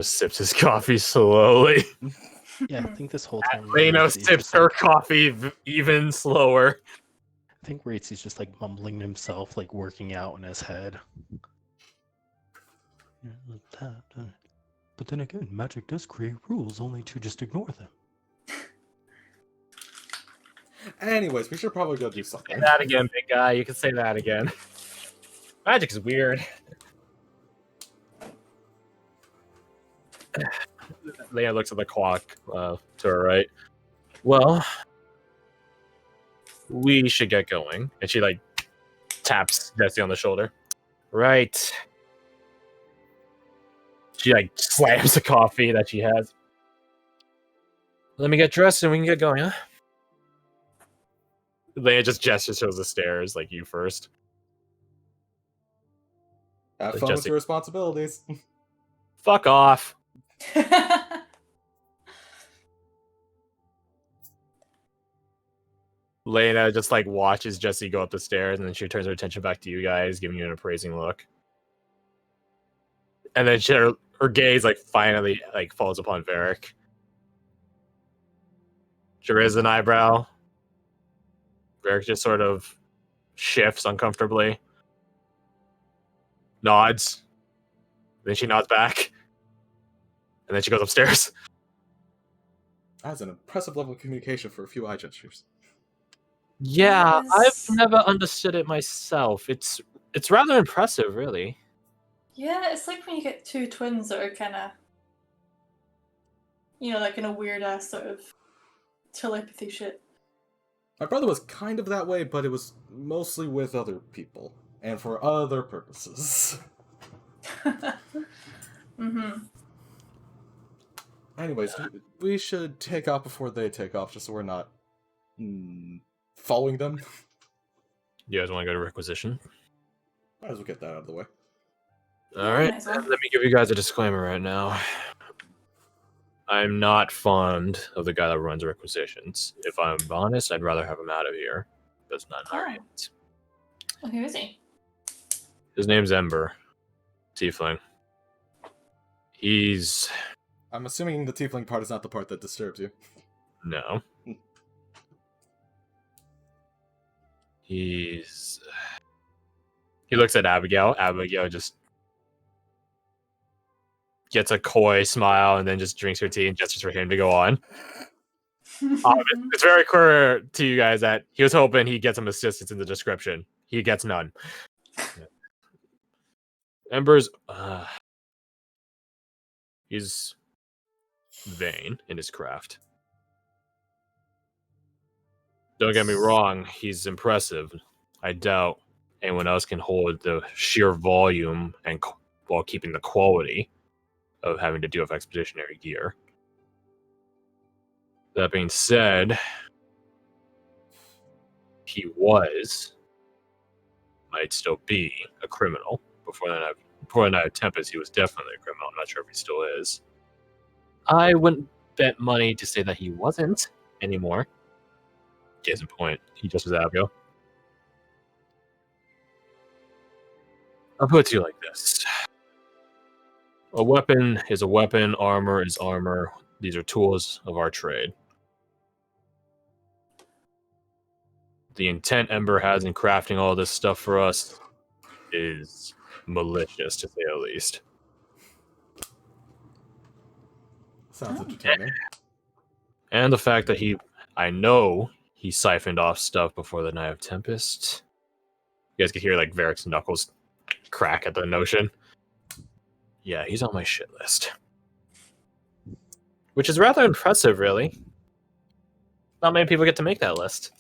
sips his coffee slowly. Yeah, I think this whole time Leno Ratesy is sips just, her like, coffee even slower. I think Ratesy's just like mumbling to himself, like working out in his head. But then again, magic does create rules only to just ignore them. Anyways, we should probably go do something. Say that again, big guy. You can say that again. Magic is weird. Leia looks at the clock to her right. Well, we should get going. And she, like, taps Jesse on the shoulder. Right. She, like, slams the coffee that she has. Let me get dressed and we can get going, huh? Leia just gestures towards the stairs, like, you first. Have Like fun with Jesse. your responsibilities. Fuck off. Lena just, like, watches Jesse go up the stairs, and then she turns her attention back to you guys, giving you an appraising look. And then her gaze, like, finally, like, falls upon Varric. She raises an eyebrow. Varric just sort of shifts uncomfortably. Nods. Then she nods back. And then she goes upstairs. That's an impressive level of communication for a few eye gestures. Yeah, Yes. I've never understood it myself. It's rather impressive, really. Yeah, it's like when you get two twins that are kind of, like in a weird ass sort of telepathy shit. My brother was kind of that way, but it was mostly with other people. And for other purposes. Mm-hmm. Anyways, we should take off before they take off, just so we're not following them. You guys want to go to requisition? Might as well get that out of the way. Alright, might as well. let me give you guys a disclaimer right now. I'm not fond of the guy that runs requisitions. If I'm honest, I'd rather have him out of here. That's not in our Oh. hands. Well, who is he? His name's Ember. Tiefling. He's... I'm assuming the tiefling part is not the part that disturbs you. No. He's... He looks at Abigail. Abigail just gets a coy smile and then just drinks her tea and gestures for him to go on. It's very clear to you guys that he was hoping he'd get some assistance in the description. He gets none. Ember's... he's vain in his craft. Don't get me wrong, he's impressive. I doubt anyone else can hold the sheer volume and while keeping the quality of having to deal with expeditionary gear. That being said, he might still be a criminal. Before the night of Tempest, he was definitely a criminal. I'm not sure if he still is. I wouldn't bet money to say that he wasn't anymore. Case in point, he just was Abigail. I'll put it to you like this. A weapon is a weapon, armor is armor. These are tools of our trade. The intent Ember has in crafting all this stuff for us is malicious, to say the least. Sounds entertaining. And the fact that I know he siphoned off stuff before the Night of Tempest. You guys could hear, like, Varric's knuckles crack at the notion. Yeah, he's on my shit list. Which is rather impressive, really. Not many people get to make that list.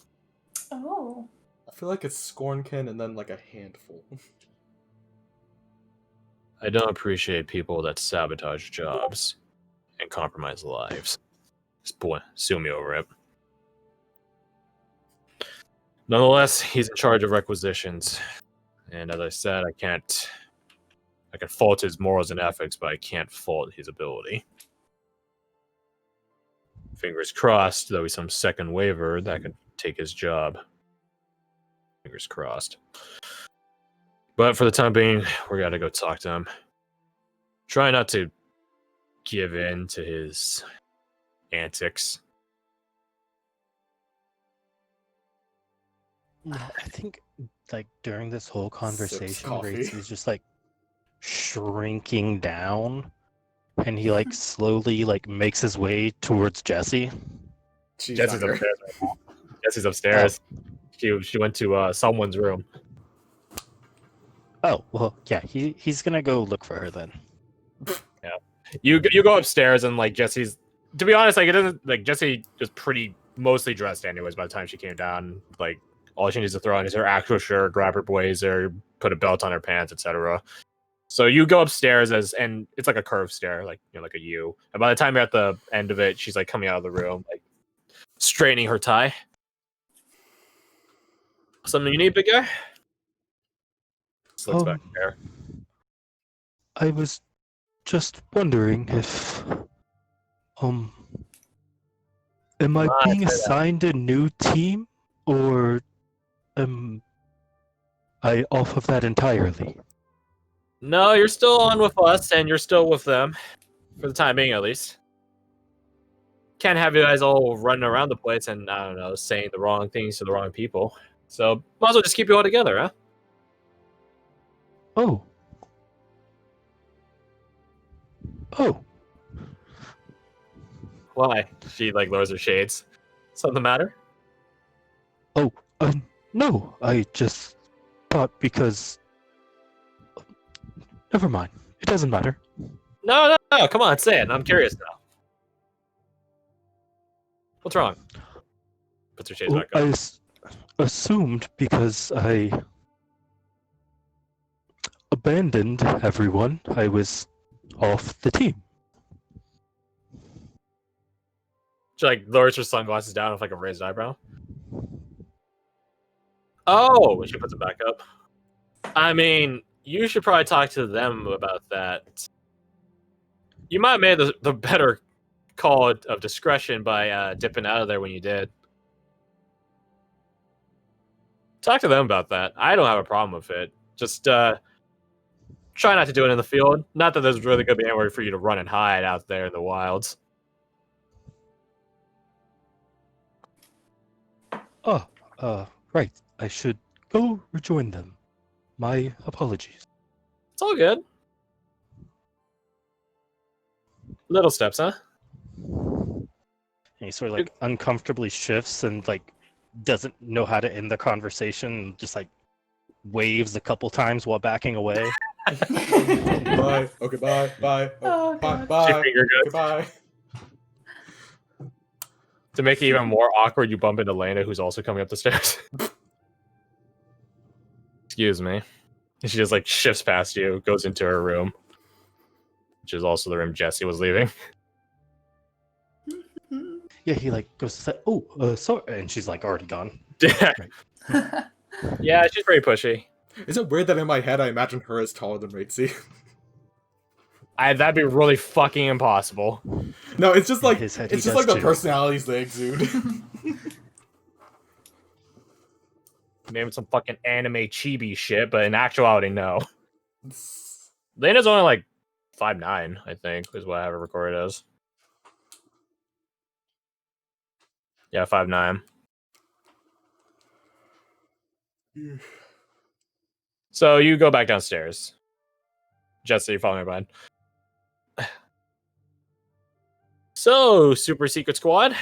Oh. I feel like it's Scornkin and then like a handful. I don't appreciate people that sabotage jobs and compromise lives. Just sue me over it. Nonetheless, he's in charge of requisitions. And as I said, I can fault his morals and ethics, but I can't fault his ability. Fingers crossed, there'll be some second waiver that could take his job. Fingers crossed. But for the time being, we gotta go talk to him. Try not to give in to his antics. No, I think like during this whole conversation, coffee. Rates is just like shrinking down, and he like slowly like makes his way towards Jesse. She's Jesse's not here. upstairs right now. Jesse's upstairs. She went to someone's room. Oh well, yeah, he's gonna go look for her then. Yeah, you go upstairs and like Jesse's. To be honest, like it doesn't like Jesse is pretty mostly dressed anyways. By the time she came down, like all she needs to throw on is her actual shirt, grab her blazer, put a belt on her pants, etc. So you go upstairs and it's like a curved stair, like like a U. And by the time you're at the end of it, she's like coming out of the room, like straightening her tie. Something you need, big guy? Just looks back there. I was just wondering if am I being assigned a new team, or am I off of that entirely? No, you're still on with us, and you're still with them. For the time being, at least. Can't have you guys all running around the place and, I don't know, saying the wrong things to the wrong people. So, might as well just keep you all together, huh? Oh. Oh. Why? She, like, lowers her shades. Something the matter? Oh, no, I just thought because... Never mind. It doesn't matter. No, come on, say it. I'm curious now. What's wrong? Puts her shades back up. I assumed because I abandoned everyone, I was off the team. She, like, lowers her sunglasses down with, like, a raised eyebrow. Oh! She puts it back up. I mean, you should probably talk to them about that. You might have made the better call of discretion by dipping out of there when you did. Talk to them about that. I don't have a problem with it. Just try not to do it in the field. Not that there's really going to be anywhere for you to run and hide out there in the wilds. Oh, right. I should go rejoin them. My apologies. It's all good. Little steps, huh? And he sort of like uncomfortably shifts and like doesn't know how to end the conversation, and just like waves a couple times while backing away. Bye. Okay, bye. Bye. Oh, Bye. God. Bye. She finger guns. Goodbye. To make it even more awkward, you bump into Lena, who's also coming up the stairs. Excuse me. And she just like shifts past you, goes into her room, which is also the room Jesse was leaving. Yeah, he like goes to say, "Oh, sorry," and she's like already gone. Yeah, she's pretty pushy. Is it weird that in my head I imagine her as taller than Ratesy? That'd be really fucking impossible. No, it's just like his head, it's he just like does the too. personalities they exude. Maybe some fucking anime chibi shit, but in actuality, no. Lena's only like 5'9", I think, is what I have her recorded as. Yeah, 5'9". So you go back downstairs. Jesse, follow me behind. So, Super Secret Squad,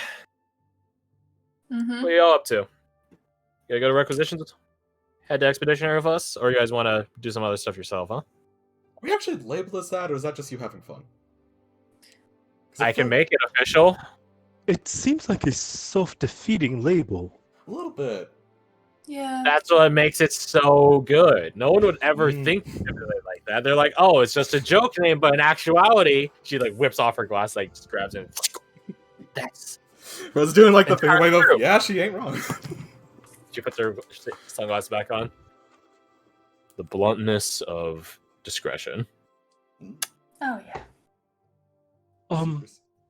Mhm. what are y'all up to? You gotta go to requisitions? Head to Expeditionary with us? Or you guys want to do some other stuff yourself, huh? Are we actually labeled as that, or is that just you having fun? 'Cause I feel can make it official. It seems like a self-defeating label. a little bit. Yeah. That's what makes it so good. No one would ever Mm. think of it like that. They're like, oh, it's just a joke name, but in actuality, she like whips off her glass, like just grabs it. That's. I was doing like the thing Entirely wave of, true. yeah, she ain't wrong. She puts her sunglasses back on. The bluntness of discretion. Oh yeah.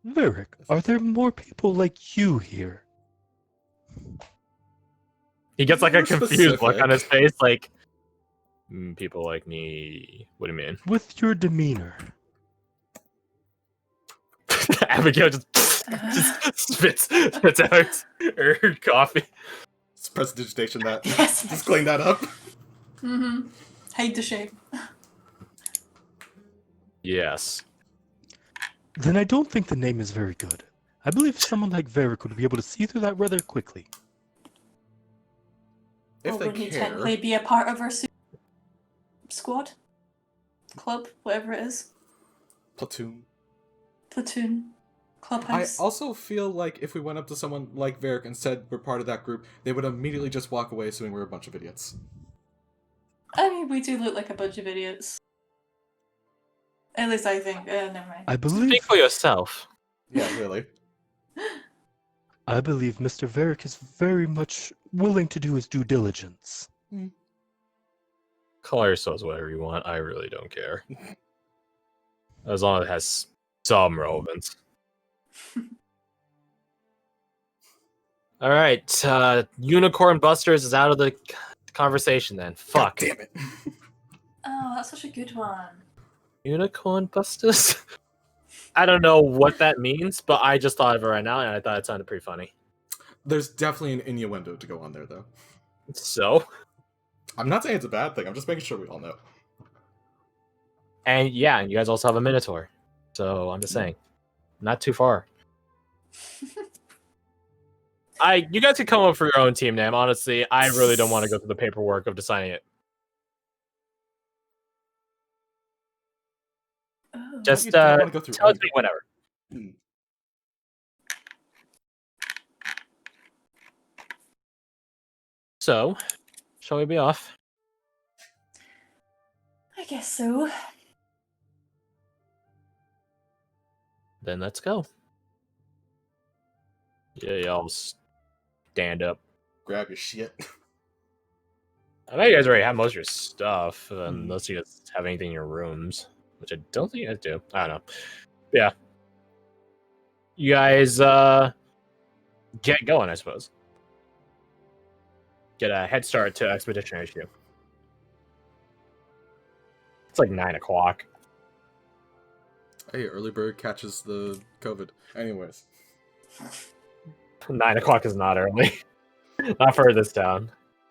Varric, are there more people like you here? He gets like a More confused look on his specific. face, like people like me. What do you mean? With your demeanor. Abigail just spits out her coffee. It's prestidigitation that. Yes. Just clean that up. Mm-hmm. Hide the shape. Yes. Then I don't think the name is very good. I believe someone like Varric would be able to see through that rather quickly. If Or they would he care. technically be a part of our squad? Club? Whatever it is. Platoon. Platoon. I Clubhouse. also feel like if we went up to someone like Varric and said we're part of that group, they would immediately just walk away assuming we're a bunch of idiots. I mean, we do look like a bunch of idiots. At least I think. Never mind. I believe Speak for yourself. Yeah, really. Mr. Varric is very much willing to do his due diligence. Call yourselves whatever you want. I really don't care. As long as it has some relevance. All right, Unicorn Busters is out of the conversation then. Fuck. God damn it. Oh, that's such a good one. Unicorn Busters? I don't know what that means, but I just thought of it right now, and I thought it sounded pretty funny. There's definitely an innuendo to go on there, though. So, I'm not saying it's a bad thing. I'm just making sure we all know. and yeah, and you guys also have a Minotaur. So I'm just saying, not too far. You guys could come up for your own team name. Honestly, I really don't want to go through the paperwork of deciding it. Oh. Just You don't wanna go through tell it to anything. me whenever. Hmm. So, shall we be off? I guess so. Then let's go. Yeah, y'all stand up. Grab your shit. I know you guys already have most of your stuff, unless you guys have anything in your rooms, which I don't think you guys do. I don't know. Yeah. You guys get going, I suppose. Get a head start to Expedition HQ. It's like 9 o'clock. Hey, early bird catches the COVID. Anyways. 9 o'clock is not early. Not for this town.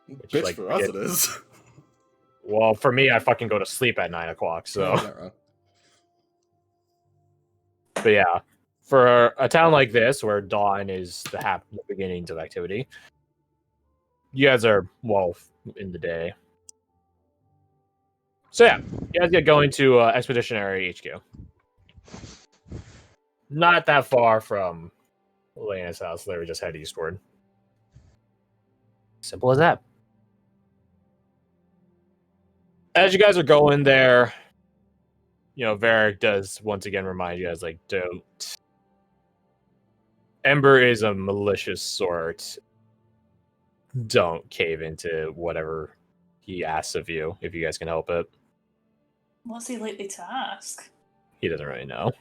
Bitch, like, for us get- it is. Well, for me, I fucking go to sleep at 9 o'clock, so. Oh, you're not wrong. But yeah, for a town like this, where dawn is the beginnings of activity, you guys are well in the day. So yeah, you guys get going to Expeditionary HQ. Not that far from Elena's house. They just head eastward. Simple as that. As you guys are going there, Varric does once again remind you guys, like, don't. Ember is a malicious sort. Don't cave into whatever he asks of you, if you guys can help it. What's he likely to ask? He doesn't really know.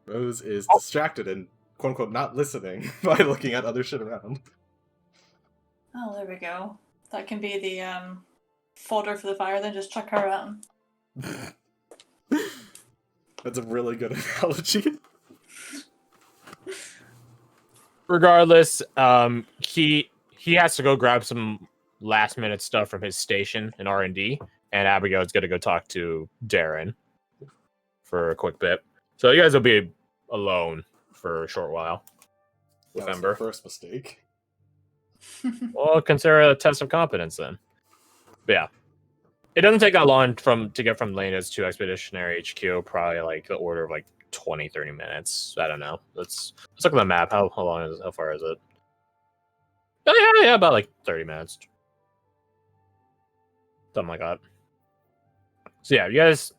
Rose is distracted and quote unquote not listening by looking at other shit around. Oh, there we go. That can be the fodder for the fire, then just chuck her around. That's a really good analogy. Regardless, he has to go grab some last minute stuff from his station in R&D, and Abigail's gonna go talk to Darren for a quick bit. So you guys will be alone for a short while with That was Ember. the first mistake. Well, consider it a test of competence then. But yeah. It doesn't take that long to get from Lena's to Expeditionary HQ, probably like the order of like 20, 30 minutes. I don't know. Let's look at the map. How long is it? How far is it? Oh yeah, about like 30 minutes. Something like that. So yeah, you guys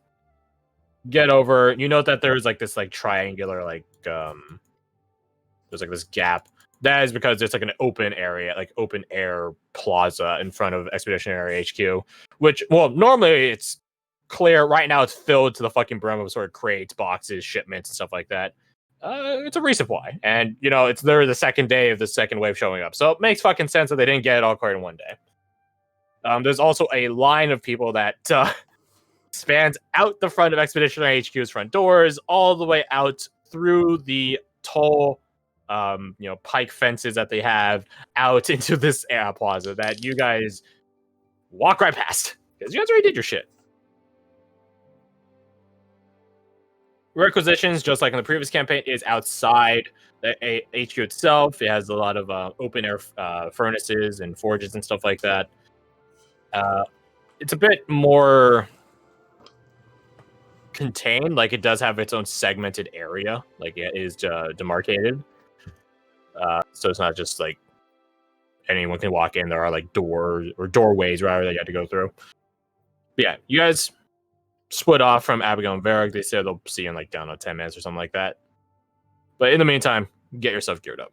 get over. You note that there's like this like triangular there's like this gap. That is because it's like an open area, like open air plaza in front of Expeditionary HQ, which, well, normally it's clear. Right now it's filled to the fucking brim of sort of crates, boxes, shipments, and stuff like that. It's a resupply. And, it's literally the second day of the second wave showing up. So it makes fucking sense that they didn't get it all cleared in one day. There's also a line of people that spans out the front of Expeditionary HQ's front doors, all the way out through the tall, pike fences that they have out into this plaza that you guys walk right past because you guys already did your shit. Requisitions, just like in the previous campaign, is outside the HQ itself. It has a lot of open air furnaces and forges and stuff like that. It's a bit more contained. Like, it does have its own segmented area. Like, it is demarcated. So it's not just like anyone can walk in. There are like doorways rather that you have to go through. But yeah, you guys split off from Abigail and Varric. They said they'll see you in like down to 10 minutes or something like that. But in the meantime, get yourself geared up.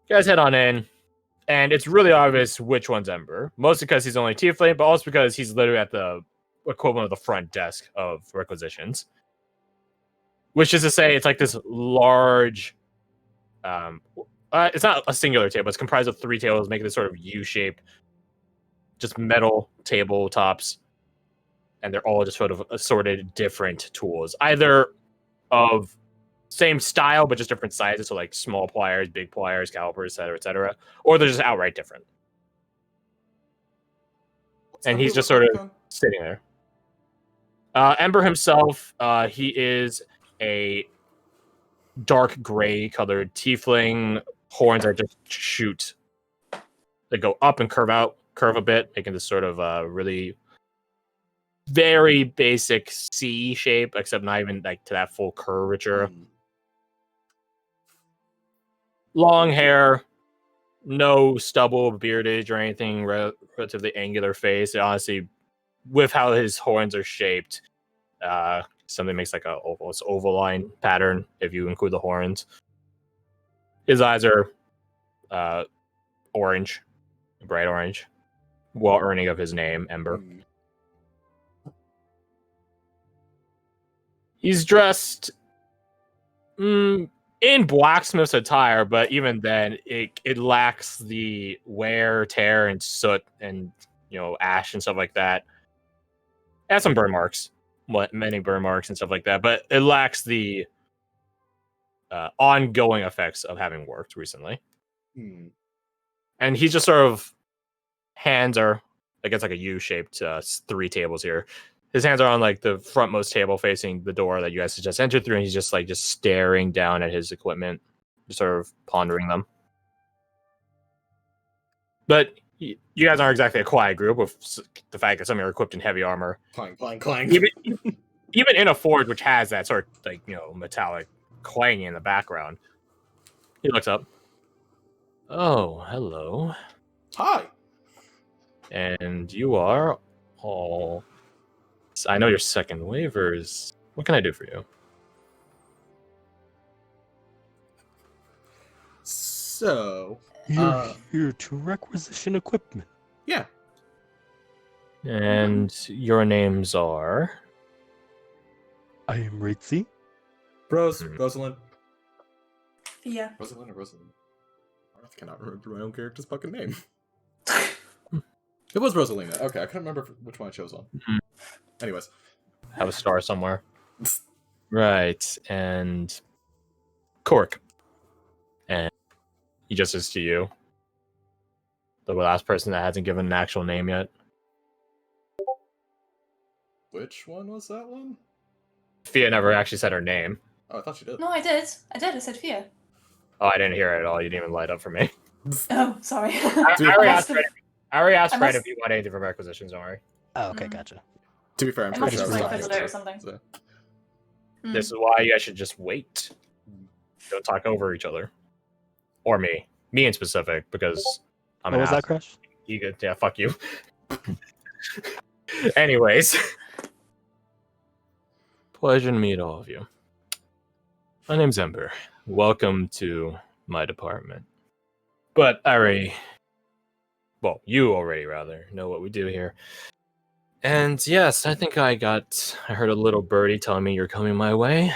You guys head on in, and it's really obvious which one's Ember. Mostly because he's only tiefling, but also because he's literally at the equivalent of the front desk of requisitions. Which is to say, it's like this large. It's not a singular table. It's comprised of 3 tables, making this sort of U shape. Just metal tabletops. And they're all just sort of assorted different tools, either of same style but just different sizes, so like small pliers, big pliers, calipers, etc., or they're just outright different. And he's just sort of sitting there. Ember himself, he is a dark gray colored tiefling. Horns are just shoot. They go up and curve a bit, making this sort of really very basic C shape, except not even like to that full curvature. Long hair, no stubble, beardage, or anything. Relatively angular face. Honestly, with how his horns are shaped, something makes like a oval line pattern if you include the horns. His eyes are orange, bright orange, well earning of his name, Ember. He's dressed in blacksmith's attire, but even then, it lacks the wear, tear, and soot, and ash and stuff like that. It has some burn marks, many burn marks and stuff like that, but it lacks the ongoing effects of having worked recently. And he's just sort of hands are, I guess, like a U-shaped 3 tables here. His hands are on like the frontmost table facing the door that you guys just entered through, and he's just staring down at his equipment, just sort of pondering them. But you guys aren't exactly a quiet group, with the fact that some of you are equipped in heavy armor. Clang, clang, clang. Even in a forge, which has that sort of metallic clanging in the background. He looks up. Oh, hello. Hi. And you are all... I know your second waivers. What can I do for you? So... You're here to requisition equipment. Yeah. And your names are... I am Ritzy. Rosalind. Yeah. Rosalind or Rosalind? I cannot remember my own character's fucking name. It was Rosalina. Okay, I couldn't remember which one I chose on. Anyways. Have a star somewhere. Right, and... Cork. And he just is to you. The last person that hasn't given an actual name yet. Which one was that one? Fia never actually said her name. Oh, I thought she did. No, I did. I said Fia. Oh, I didn't hear it at all. You didn't even light up for me. Oh, sorry. I already asked Fred if you want anything from requisitions, don't worry. Oh, okay, gotcha. To be fair, I'm It pretty must sure I have was been talking or to something. so. This is why you guys should just wait. Don't talk over each other. Or me. Me in specific, because I'm What was that, Crash? Yeah, fuck you. Anyways. Pleasure to meet all of you. My name's Ember. Welcome to my department. But you already rather know what we do here. And yes, I think I heard a little birdie telling me you're coming my way.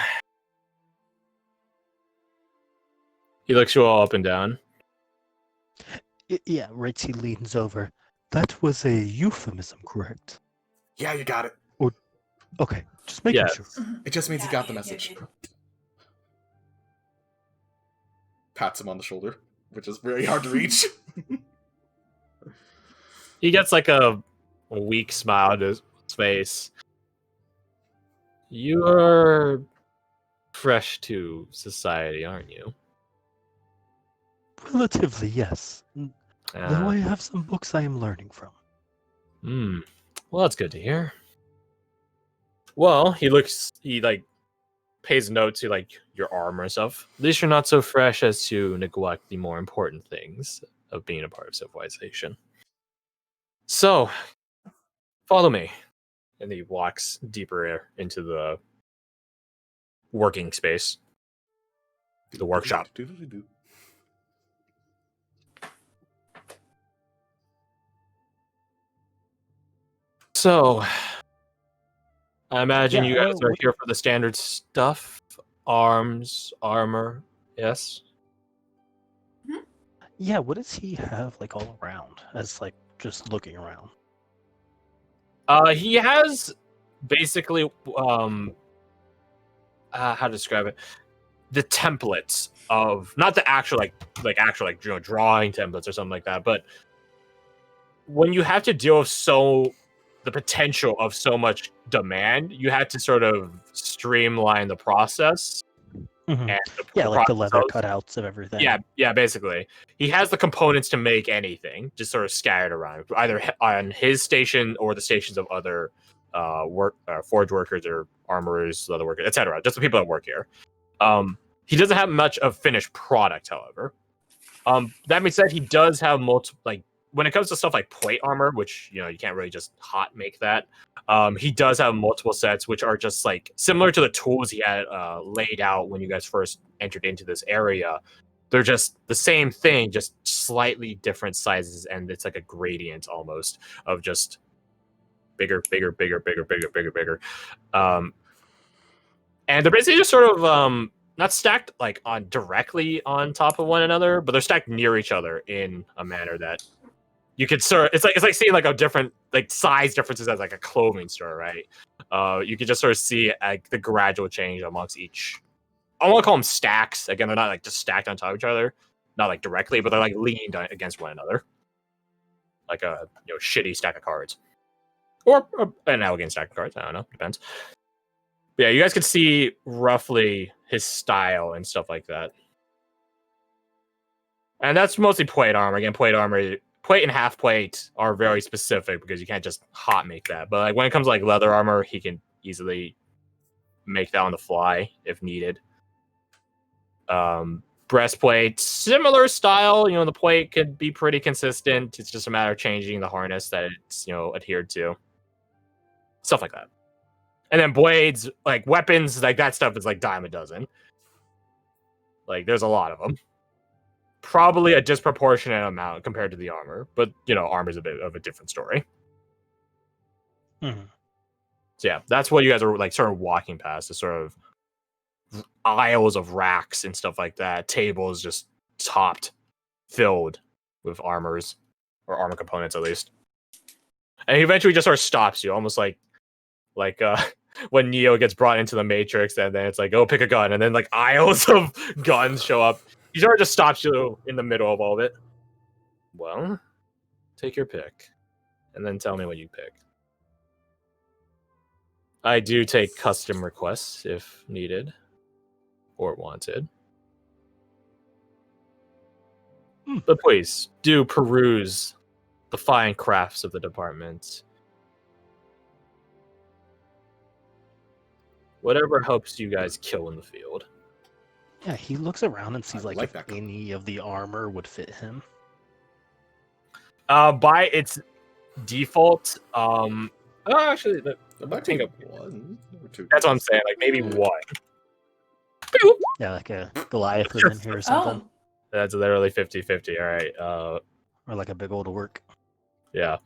He looks you all up and down. Yeah, Ritzy leans over. That was a euphemism, correct? Yeah, you got it. Okay. Just making Yes. sure. It just means he got the Yeah, message. yeah. Pats him on the shoulder, which is very hard to reach. He gets like a weak smile on his face. You're fresh to society, aren't you? Relatively, yes. Though I have some books I am learning from. Well, that's good to hear. Well, he like pays note to like your armor and stuff. At least you're not so fresh as to neglect the more important things of being a part of civilization. So, follow me. And he walks deeper into the working space, the workshop. So, I imagine Yeah, you guys are here for the standard stuff. Arms, armor, yes? Yeah, what does he have like all around as like just looking around? He has basically how to describe it? The templates of not the actual drawing templates or something like that, but when you have to deal with the potential of so much demand, you have to sort of streamline the process. Mm-hmm. And Yeah, like the leather process. cutouts of everything. Yeah, basically. He has the components to make anything, just sort of scattered around, either on his station or the stations of other forge workers or armorers, leather workers, etc. Just the people that work here. He doesn't have much of finished product, however. That being said, he does have multiple, like, when it comes to stuff like plate armor, which, you can't really just hot make that. He does have multiple sets, which are just like similar to the tools he had laid out when you guys first entered into this area. They're just the same thing, just slightly different sizes, and it's like a gradient almost of just bigger, bigger, bigger, bigger, bigger, bigger, bigger. And they're basically just sort of not stacked like on directly on top of one another, but they're stacked near each other in a manner that you could sort of, it's like seeing like a different like size differences as like a clothing store, right? You could just sort of see like the gradual change amongst each. I want to call them stacks. Again, they're not like just stacked on top of each other, not like directly, but they're like leaned against one another, like a shitty stack of cards, or an elegant stack of cards. I don't know, depends. But yeah, you guys could see roughly his style and stuff like that. And that's mostly plate armor. Again, plate and half plate are very specific because you can't just hot make that. But like when it comes to like leather armor, he can easily make that on the fly if needed. Breastplate, similar style. The plate could be pretty consistent. It's just a matter of changing the harness that it's adhered to. Stuff like that. And then blades, like weapons, like that stuff is like dime a dozen. Like there's a lot of them. Probably a disproportionate amount compared to the armor, but armor's a bit of a different story. Mm-hmm. So yeah, that's what you guys are like sort of walking past, the sort of aisles of racks and stuff like that. Tables just filled with armors or armor components at least. And he eventually just sort of stops you, almost like when Neo gets brought into the Matrix, and then it's like, go pick a gun, and then like aisles of guns show up. He sort of just stops you in the middle of all of it. Well, take your pick, and then tell me what you pick. I do take custom requests if needed or wanted. But please, do peruse the fine crafts of the department. Whatever helps you guys kill in the field. Yeah, he looks around and sees like if that. any of the armor would fit him. By its default, actually, think of one or two. That's what I'm saying. Like maybe one. Yeah, like a Goliath within here or something. Oh, That's literally 50-50. All right. Or like a big old work. Yeah.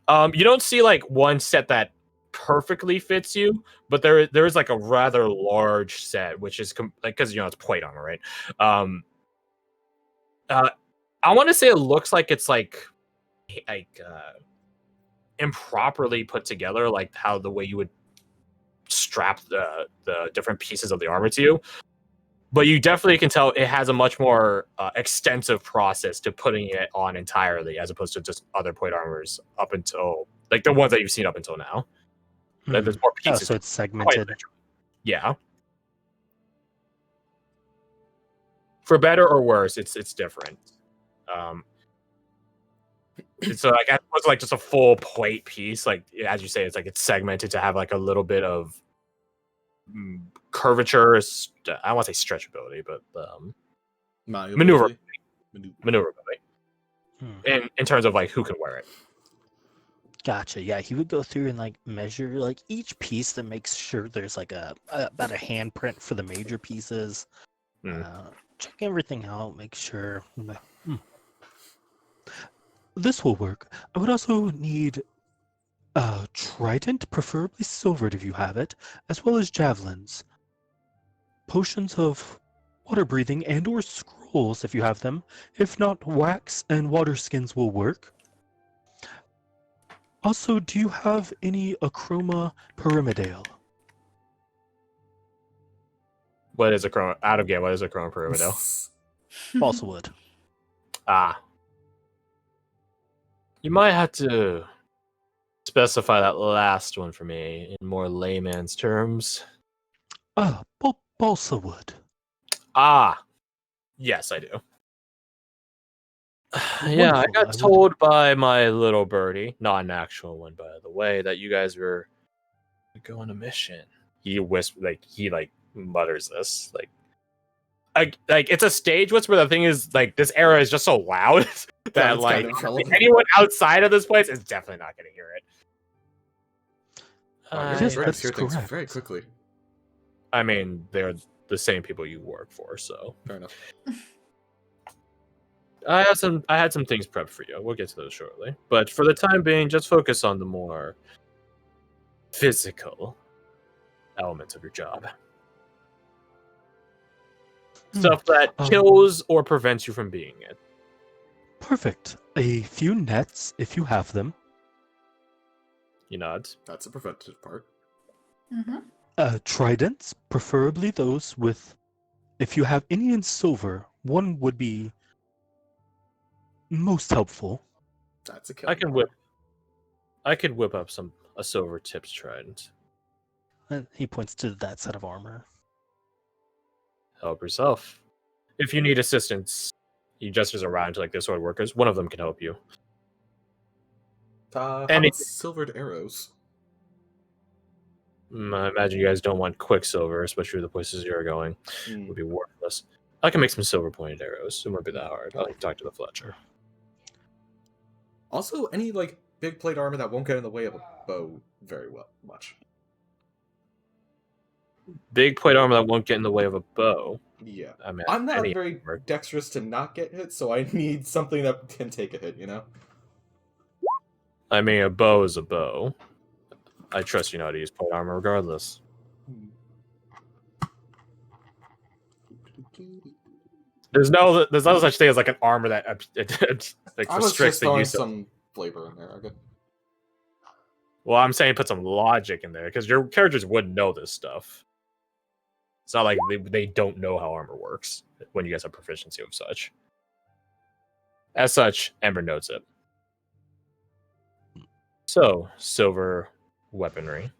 You don't see like one set that perfectly fits you, but there is like a rather large set, which is because it's plate armor, right? I want to say it looks like it's like improperly put together, like how the way you would strap the different pieces of the armor to you. But you definitely can tell it has a much more extensive process to putting it on entirely, as opposed to just other plate armors up until like the ones that you've seen up until now. Like, there's more Oh, pieces. so it's segmented. Yeah. For better or worse, it's different. So like as opposed to like just a full plate piece, like as you say, it's like it's segmented to have like a little bit of curvature. I don't want to say stretchability, but maneuverability. In terms of like who can wear it. Gotcha. Yeah, he would go through and like measure like each piece to make sure there's like about a handprint for the major pieces. Check everything out, make sure. This will work. I would also need a trident, preferably silvered if you have it, as well as javelins. Potions of water breathing and or scrolls if you have them. If not, wax and water skins will work. Also, do you have any Acroma Pyramidale? What is Acroma? Out of game, what is Acroma Pyramidale? Balsa wood. You might have to specify that last one for me in more layman's terms. Balsa wood. Yes, I do. Wonderful. Yeah, I got told by my little birdie, not an actual one, by the way, that you guys were going on a mission. He mutters this, like it's a stage whisper. The thing is, like, this era is just so loud that like anyone outside of this place is definitely not going to hear it. Yes, that's hear things very quickly. I mean, they're the same people you work for, so fair enough. I had some things prepped for you. We'll get to those shortly. But for the time being, just focus on the more physical elements of your job. Stuff that kills or prevents you from being it. Perfect. A few nets, if you have them. You nod. That's a preventative part. Tridents, preferably those with... If you have any in silver, one would be most helpful. That's a kill. I could whip up a silver tipped trident. And he points to that set of armor. Help yourself. If you need assistance, he gestures around to like the sword workers. One of them can help you. How about silvered arrows? I imagine you guys don't want quicksilver, especially the places you're going. It would be worthless. I can make some silver pointed arrows. It won't be that hard. I'll talk to the Fletcher. Also, any like big plate armor that won't get in the way of a bow much. Big plate armor that won't get in the way of a bow. Yeah. I mean, I'm not very dexterous to not get hit, so I need something that can take a hit, you know? I mean, a bow is a bow. I trust you know how to use plate armor regardless. There's no such thing as like an armor that like restricts the use of some flavor in there. Okay. Well, I'm saying put some logic in there because your characters wouldn't know this stuff. It's not like they don't know how armor works when you guys have proficiency of such. As such, Ember notes it. So, silver weaponry.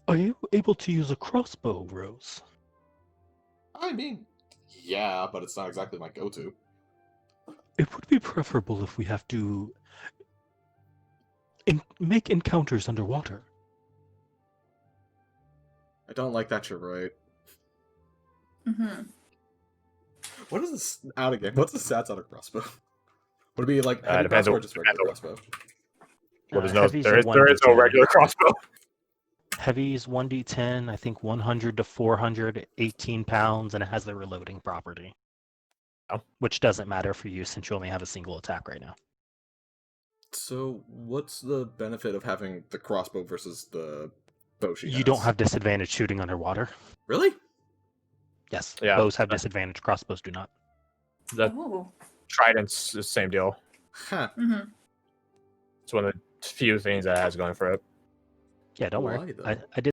Are you able to use a crossbow, Rose? I mean, yeah, but it's not exactly my go-to. It would be preferable if we have to make encounters underwater. I don't like that you're right. What is this out again? What's the stats on a crossbow? Would it be like heavy crossbow or just regular crossbow? Well, there is no regular crossbow. Heavy is 1d10, I think 100 to 400, 18 pounds, and it has the reloading property. Oh. Which doesn't matter for you since you only have a single attack right now. So, what's the benefit of having the crossbow versus the bow she has? You don't have disadvantage shooting underwater. Really? Yes. Yeah. Bows have disadvantage, crossbows do not. Trident's the same deal. Huh. It's one of the few things that has going for it. Yeah, don't Who worry. are you, though? I did